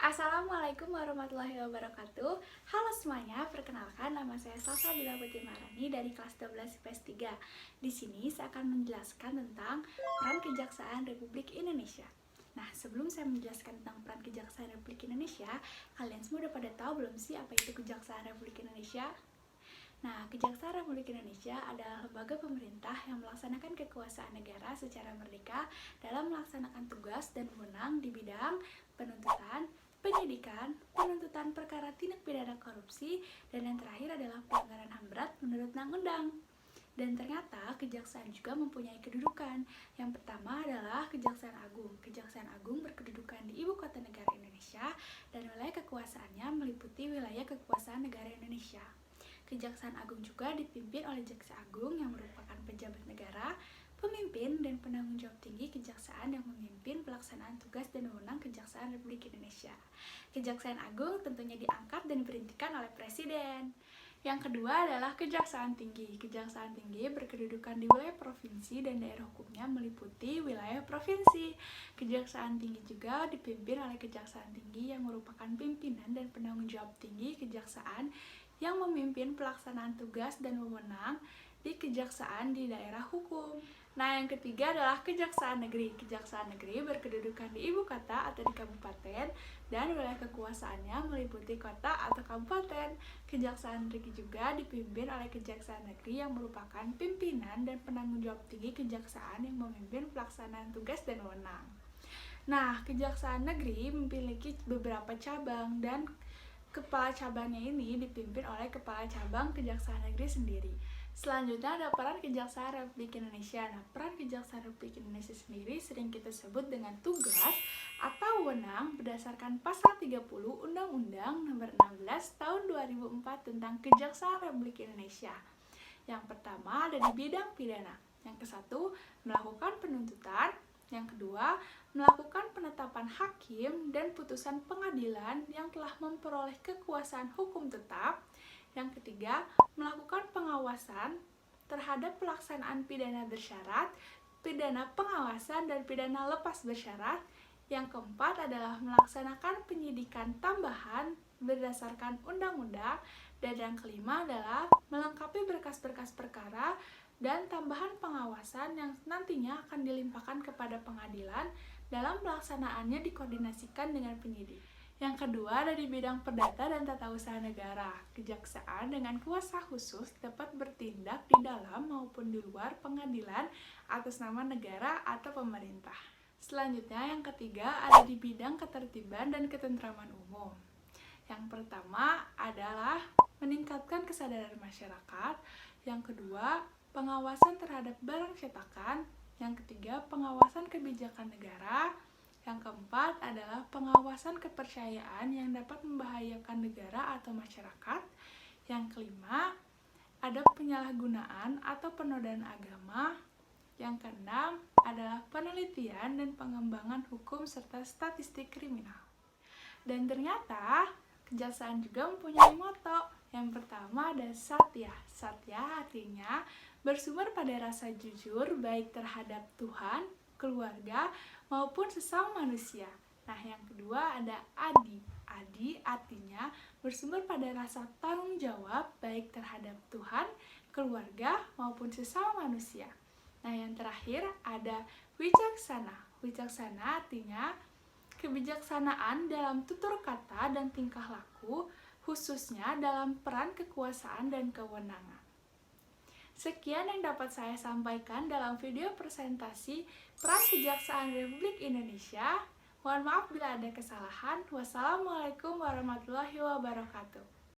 Assalamualaikum warahmatullahi wabarakatuh. Halo semuanya, perkenalkan nama saya Salsabila Putri Marani dari kelas 12 IPS 3. Di sini saya akan menjelaskan tentang peran Kejaksaan Republik Indonesia. Nah, sebelum saya menjelaskan tentang peran Kejaksaan Republik Indonesia, kalian semua udah pada tahu belum sih apa itu Kejaksaan Republik Indonesia? Nah, Kejaksaan Republik Indonesia adalah lembaga pemerintah yang melaksanakan kekuasaan negara secara merdeka dalam melaksanakan tugas dan wewenang di bidang penuntutan, penyidikan, penuntutan perkara tindak pidana korupsi, dan yang terakhir adalah pelanggaran HAM berat menurut undang-undang. Dan ternyata Kejaksaan juga mempunyai kedudukan. Yang pertama adalah Kejaksaan Agung. Kejaksaan Agung berkedudukan di Ibu Kota Negara Indonesia dan wilayah kekuasaannya meliputi wilayah kekuasaan negara Indonesia. Kejaksaan Agung juga dipimpin oleh Jaksa Agung yang merupakan pejabat negara, pemimpin dan penanggung jawab tinggi kejaksaan yang memimpin pelaksanaan tugas dan wewenang Kejaksaan Republik Indonesia. Kejaksaan Agung tentunya diangkat dan diberhentikan oleh Presiden. Yang kedua adalah Kejaksaan Tinggi. Kejaksaan Tinggi berkedudukan di wilayah provinsi dan daerah hukumnya meliputi wilayah provinsi. Kejaksaan Tinggi juga dipimpin oleh Kejaksaan Tinggi yang merupakan pimpinan dan penanggung jawab tinggi kejaksaan yang memimpin pelaksanaan tugas dan wewenang di kejaksaan di daerah hukum. Nah, yang ketiga adalah Kejaksaan Negeri. Kejaksaan Negeri berkedudukan di ibu kota atau di kabupaten dan wilayah kekuasaannya meliputi kota atau kabupaten. Kejaksaan Negeri juga dipimpin oleh Kejaksaan Negeri yang merupakan pimpinan dan penanggung jawab tinggi kejaksaan yang memimpin pelaksanaan tugas dan wewenang. Nah, Kejaksaan Negeri memiliki beberapa cabang dan kepala cabangnya ini dipimpin oleh Kepala Cabang Kejaksaan Negeri sendiri. Selanjutnya ada peran Kejaksaan Republik Indonesia. Nah, peran Kejaksaan Republik Indonesia sendiri sering kita sebut dengan tugas atau wewenang berdasarkan pasal 30 Undang-Undang Nomor 16 Tahun 2004 tentang Kejaksaan Republik Indonesia. Yang pertama ada di bidang pidana. Yang kesatu, melakukan penuntutan. Yang kedua, melakukan penetapan hakim dan putusan pengadilan yang telah memperoleh kekuasaan hukum tetap. Yang ketiga, melakukan pengawasan terhadap pelaksanaan pidana bersyarat, pidana pengawasan, dan pidana lepas bersyarat. Yang keempat adalah melaksanakan penyidikan tambahan berdasarkan undang-undang. Dan yang kelima adalah melengkapi berkas-berkas perkara dan tambahan pengawasan yang nantinya akan dilimpahkan kepada pengadilan dalam pelaksanaannya dikoordinasikan dengan penyidik. Yang kedua, dari bidang perdata dan tata usaha negara. Kejaksaan dengan kuasa khusus dapat bertindak di dalam maupun di luar pengadilan atas nama negara atau pemerintah. Selanjutnya, yang ketiga ada di bidang ketertiban dan ketentraman umum. Yang pertama adalah meningkatkan kesadaran masyarakat. Yang kedua, pengawasan terhadap barang cetakan. Yang ketiga, pengawasan kebijakan negara. Yang keempat adalah pengawasan kepercayaan yang dapat membahayakan negara atau masyarakat. Yang kelima, ada penyalahgunaan atau penodaan agama. Yang keenam adalah penelitian dan pengembangan hukum serta statistik kriminal. Dan ternyata Kejaksaan juga mempunyai moto. Yang pertama ada Satya. Satya artinya bersumber pada rasa jujur baik terhadap Tuhan, keluarga, maupun sesama manusia. Nah, yang kedua ada Adi. Adi artinya bersumber pada rasa tanggung jawab baik terhadap Tuhan, keluarga, maupun sesama manusia. Nah, yang terakhir ada Wicaksana. Wicaksana artinya kebijaksanaan dalam tutur kata dan tingkah laku, khususnya dalam peran kekuasaan dan kewenangan. Sekian yang dapat saya sampaikan dalam video presentasi peran Kejaksaan Republik Indonesia. Mohon maaf bila ada kesalahan. Wassalamualaikum warahmatullahi wabarakatuh.